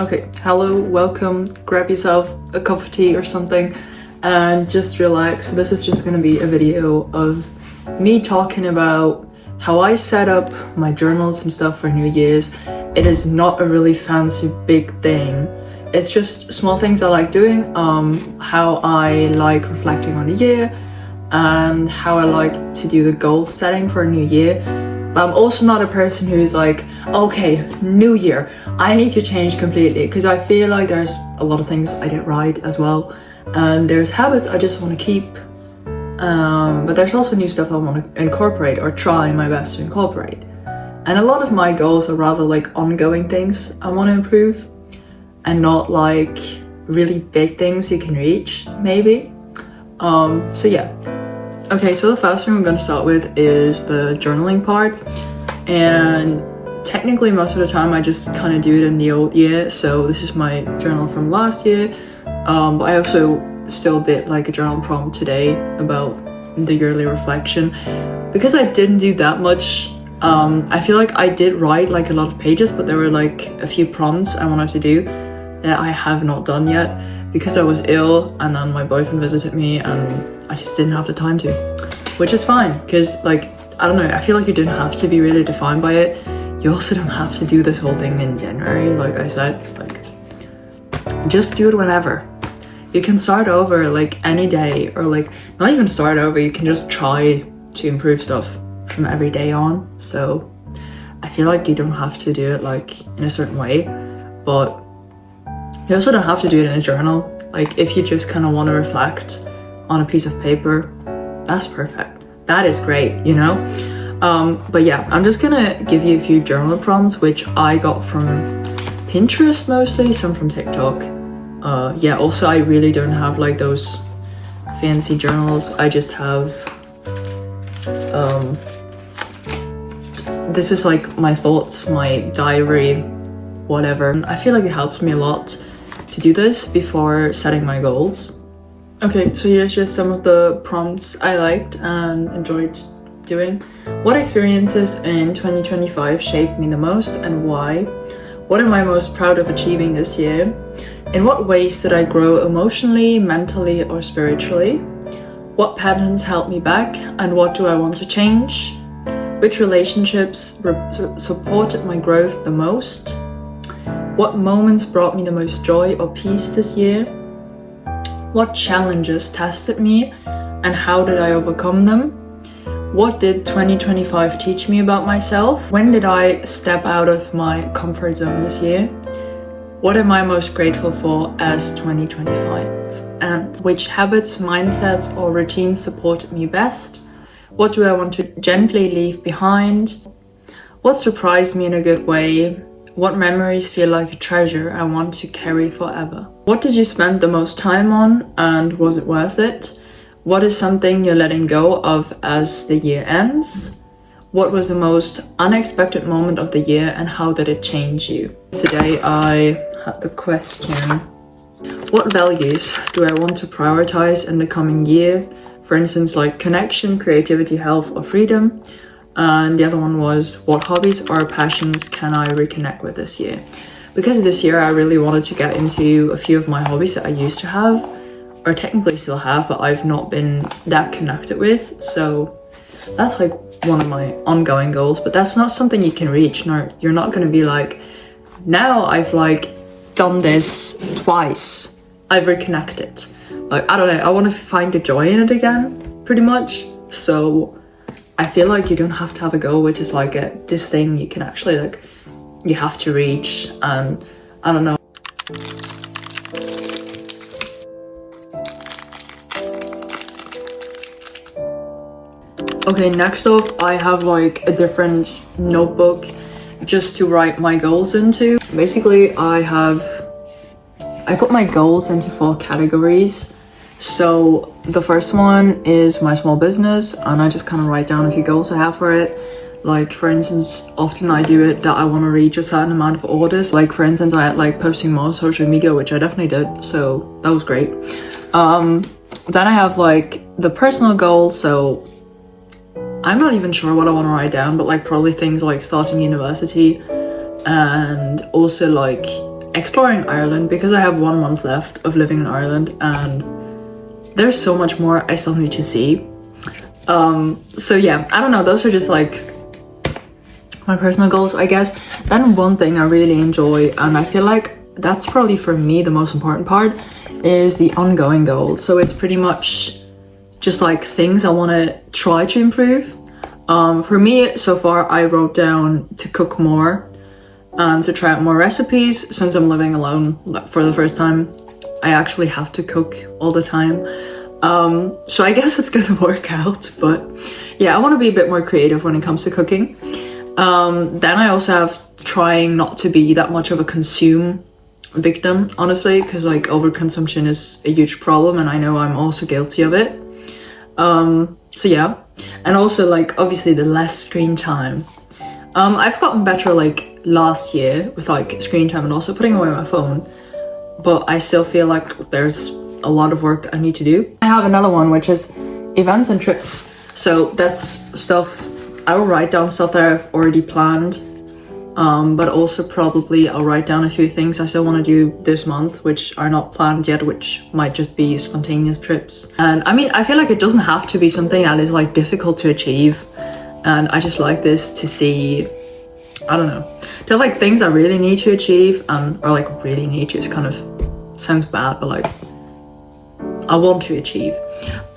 Okay, hello, welcome, grab yourself a cup of tea or something and just relax. This is just gonna be a video of me talking about how I set up my journals and stuff for New Year's. It is not a really fancy big thing. It's just small things I like doing, how I like reflecting on the year and how I like to do the goal setting for a new year. But I'm also not a person who's like, okay, new year, I need to change completely, because I feel like there's a lot of things I did right as well, and there's habits I just want to keep, but there's also new stuff I want to incorporate or try my best to incorporate. And a lot of my goals are rather like ongoing things I want to improve and not like really big things you can reach, maybe. So yeah. Okay, so the first thing I'm going to start with is the journaling part, and technically most of the time I just kind of do it in the old year, so this is my journal from last year, but I also still did like a journal prompt today about the yearly reflection. Because I didn't do that much, I feel like I did write like a lot of pages, but there were like a few prompts I wanted to do that I have not done yet because I was ill, and then my boyfriend visited me and I just didn't have the time to, which is fine, because like, I don't know, I feel like you didn't have to be really defined by it. You also don't have to do this whole thing in January, like I said, like, just do it whenever. You can start over like any day, or like not even start over, you can just try to improve stuff from every day on. So I feel like you don't have to do it like in a certain way, but you also don't have to do it in a journal. Like if you just kind of want to reflect on a piece of paper, that's perfect. That is great, you know? But yeah, I'm just gonna give you a few journal prompts which I got from Pinterest mostly, some from TikTok. Yeah, also I really don't have like those fancy journals. I just have, this is like my thoughts, my diary, whatever. I feel like it helps me a lot to do this before setting my goals. Okay, so here's just some of the prompts I liked and enjoyed doing. What experiences in 2025 shaped me the most and why? What am I most proud of achieving this year? In what ways did I grow emotionally, mentally, or spiritually? What patterns held me back and what do I want to change? Which relationships supported my growth the most? What moments brought me the most joy or peace this year? What challenges tested me and how did I overcome them? What did 2025 teach me about myself? When did I step out of my comfort zone this year? What am I most grateful for as 2025? And which habits, mindsets, or routines supported me best? What do I want to gently leave behind? What surprised me in a good way? What memories feel like a treasure I want to carry forever? What did you spend the most time on and was it worth it? What is something you're letting go of as the year ends? What was the most unexpected moment of the year and how did it change you? Today I had the question, what values do I want to prioritize in the coming year? For instance, like connection, creativity, health, or freedom. And the other one was, what hobbies or passions can I reconnect with this year? Because this year I really wanted to get into a few of my hobbies that I used to have, or technically still have, but I've not been that connected with. So that's like one of my ongoing goals, but that's not something you can reach. No, you're not going to be like, now I've like done this twice, I've reconnected. Like, I don't know, I want to find the joy in it again, pretty much. So I feel like you don't have to have a goal which is like this thing you can actually like, you have to reach, and I don't know. Okay, next up I have like a different notebook just to write my goals into. Basically I put my goals into 4 categories. So the first one is my small business, and I just kind of write down a few goals I have for it. Like for instance, often I do it that I want to reach a certain amount of orders. Like for instance, I had like posting more on social media, which I definitely did, so that was great. Then I have like the personal goals, so I'm not even sure what I want to write down, but like probably things like starting university, and also like exploring Ireland because I have 1 month left of living in Ireland and there's so much more I still need to see. So yeah, I don't know, those are just like my personal goals, I guess. Then one thing I really enjoy, and I feel like that's probably for me the most important part, is the ongoing goals. So it's pretty much just like things I want to try to improve. For me, so far, I wrote down to cook more and to try out more recipes. Since I'm living alone for the first time, I actually have to cook all the time. So I guess it's gonna work out, but yeah, I want to be a bit more creative when it comes to cooking. Then I also have trying not to be that much of a consume victim, honestly, because like overconsumption is a huge problem and I know I'm also guilty of it. So yeah, and also like obviously the less screen time. I've gotten better like last year with like screen time and also putting away my phone, but I still feel like there's a lot of work I need to do. I have another one, which is events and trips. So that's stuff I will write down, stuff that I've already planned, but also probably I'll write down a few things I still want to do this month which are not planned yet, which might just be spontaneous trips. And I mean, I feel like it doesn't have to be something that is like difficult to achieve, and I just like this to see, I don't know, there are like things I really need to achieve, or like really need to, it's kind of sounds bad, but like I want to achieve.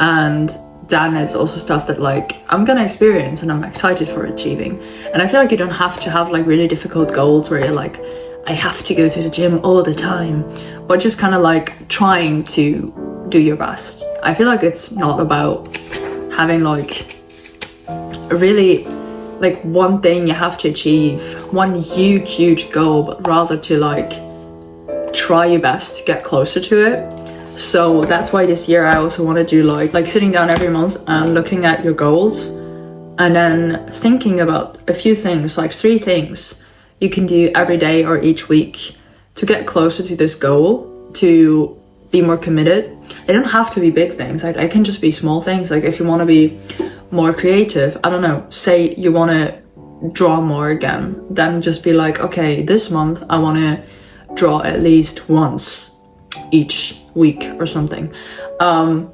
And then it's also stuff that like I'm gonna experience and I'm excited for achieving. And I feel like you don't have to have like really difficult goals where you're like, I have to go to the gym all the time, but just kind of like trying to do your best. I feel like it's not about having like a really like one thing you have to achieve, one huge goal, but rather to like try your best to get closer to it. So that's why this year I also want to do like sitting down every month and looking at your goals and then thinking about a few things, like 3 things you can do every day or each week to get closer to this goal, to be more committed. They don't have to be big things. It can just be small things. Like if you want to be more creative, I don't know, say you want to draw more again, then just be like, okay, this month I want to draw at least once each week or something, and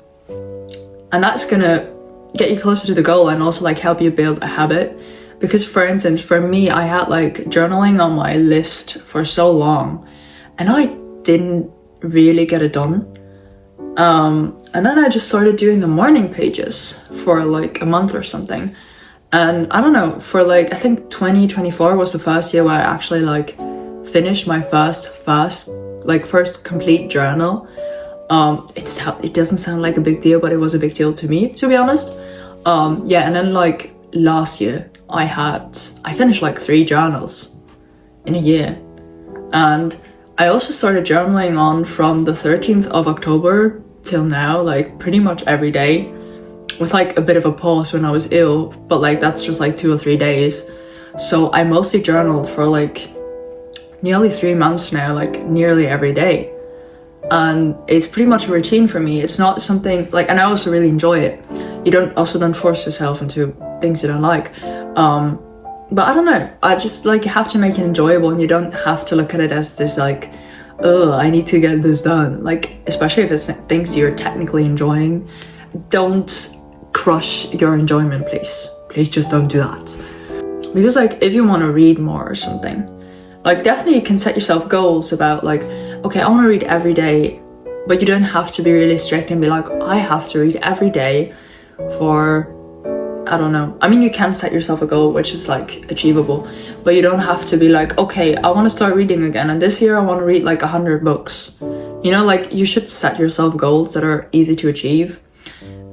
that's gonna get you closer to the goal and also like help you build a habit. Because for instance, for me, I had like journaling on my list for so long and I didn't really get it done, and then I just started doing the morning pages for like a month or something, and I don't know, for like I think 2024 was the first year where I actually like finished my first complete journal. It doesn't sound like a big deal, but it was a big deal to me, to be honest. Yeah, and then like last year I finished like 3 journals in a year, and I also started journaling on from the 13th of October till now, like pretty much every day, with like a bit of a pause when I was ill, but like that's just like 2 or 3 days. So I mostly journaled for like nearly 3 months now, like nearly every day. And it's pretty much a routine for me. It's not something like, and I also really enjoy it. You don't force yourself into things you don't like. But I don't know, I just like, you have to make it enjoyable, and you don't have to look at it as this like, oh, I need to get this done. Like, especially if it's things you're technically enjoying, don't crush your enjoyment, please. Please just don't do that. Because like, if you want to read more or something, like definitely you can set yourself goals about like, okay, I want to read every day, but you don't have to be really strict and be like, I have to read every day for, I don't know. I mean, you can set yourself a goal which is like achievable, but you don't have to be like, okay, I want to start reading again, and this year I want to read like 100 books. You know, like you should set yourself goals that are easy to achieve.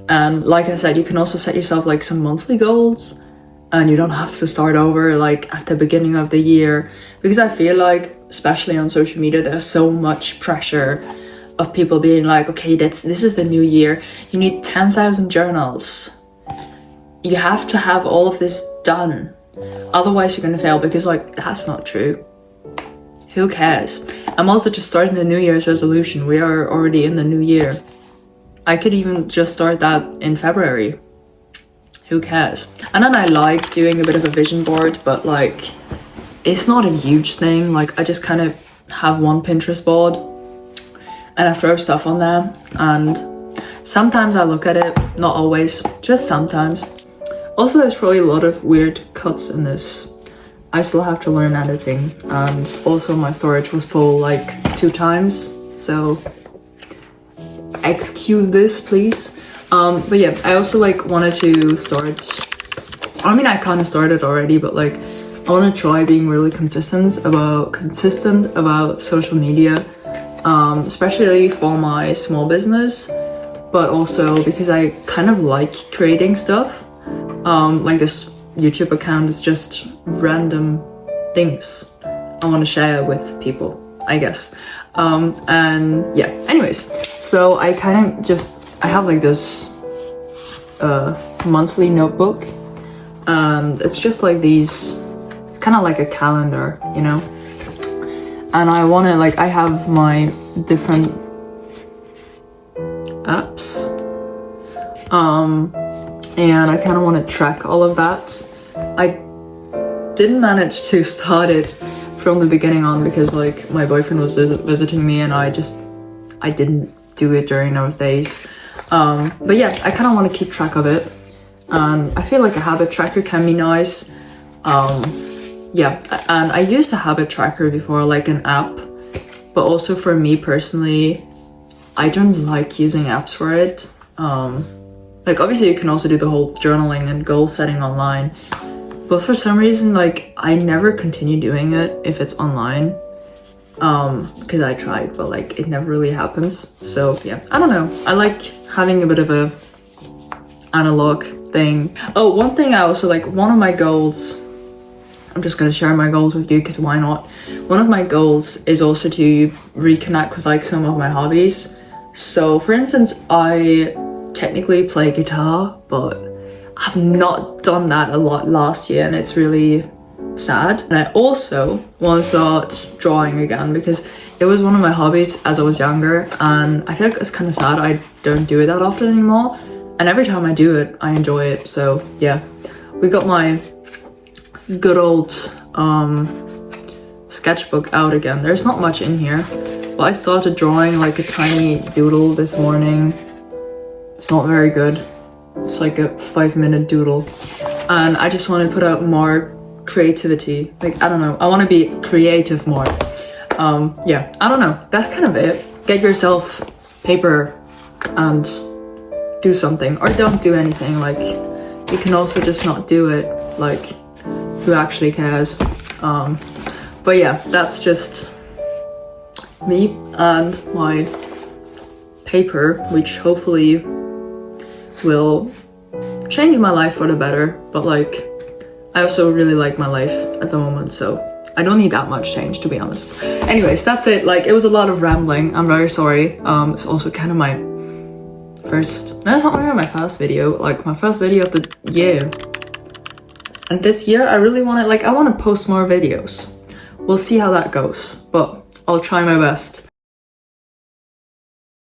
And like I said, you can also set yourself like some monthly goals, and you don't have to start over like at the beginning of the year, because I feel like, especially on social media, there's so much pressure of people being like, okay, this is the new year, you need 10,000 journals, you have to have all of this done, otherwise you're gonna fail. Because like, that's not true. Who cares? I'm also just starting the New Year's resolution. We are already in the new year. I could even just start that in February. Who cares? And then I like doing a bit of a vision board, but like, it's not a huge thing. Like, I just kind of have one Pinterest board and I throw stuff on there, and sometimes I look at it, not always, just sometimes. Also, there's probably a lot of weird cuts in this. I still have to learn editing, and also my storage was full like 2 times, so excuse this, please. But yeah, I also like wanted to start, I mean, I kind of started already, but like I want to try being really consistent about social media, especially for my small business, but also because I kind of like creating stuff. Like this YouTube account is just random things I want to share with people, I guess. And yeah, anyways, so I have like this monthly notebook, and it's just like these, it's kind of like a calendar, you know, and I want to, like, I have my different apps, and I kind of want to track all of that. I didn't manage to start it from the beginning on because like my boyfriend was visiting me, and I didn't do it during those days. But yeah, I kind of want to keep track of it, and I feel like a habit tracker can be nice. Yeah, and I used a habit tracker before, like an app, but also for me personally, I don't like using apps for it. Like obviously you can also do the whole journaling and goal setting online, but for some reason, like, I never continue doing it if it's online, because I tried, but like it never really happens. So yeah, I don't know, I like having a bit of a analog thing. Oh, one thing I also like, one of my goals, I'm just gonna share my goals with you because why not? One of my goals is also to reconnect with like some of my hobbies. So for instance, I technically play guitar, but I've not done that a lot last year, and it's really sad. And I also want to start drawing again because it was one of my hobbies as I was younger, and I feel like it's kind of sad I don't do it that often anymore, and every time I do it I enjoy it. So yeah, we got my good old sketchbook out again. There's not much in here, but I started drawing like a tiny doodle this morning. It's not very good, it's like a 5-minute doodle, and I just want to put out more creativity. Like, I don't know, I want to be creative more. Yeah, I don't know, that's kind of it. Get yourself paper and do something, or don't do anything. Like, you can also just not do it, like, who actually cares? But yeah, that's just me and my paper, which hopefully will change my life for the better. But like, I also really like my life at the moment, so I don't need that much change, to be honest. Anyways, that's it. Like, it was a lot of rambling, I'm very sorry. It's also kind of my first, no, it's not really my first video, like my first video of the year. And this year I really want to, like, I want to post more videos. We'll see how that goes, but I'll try my best.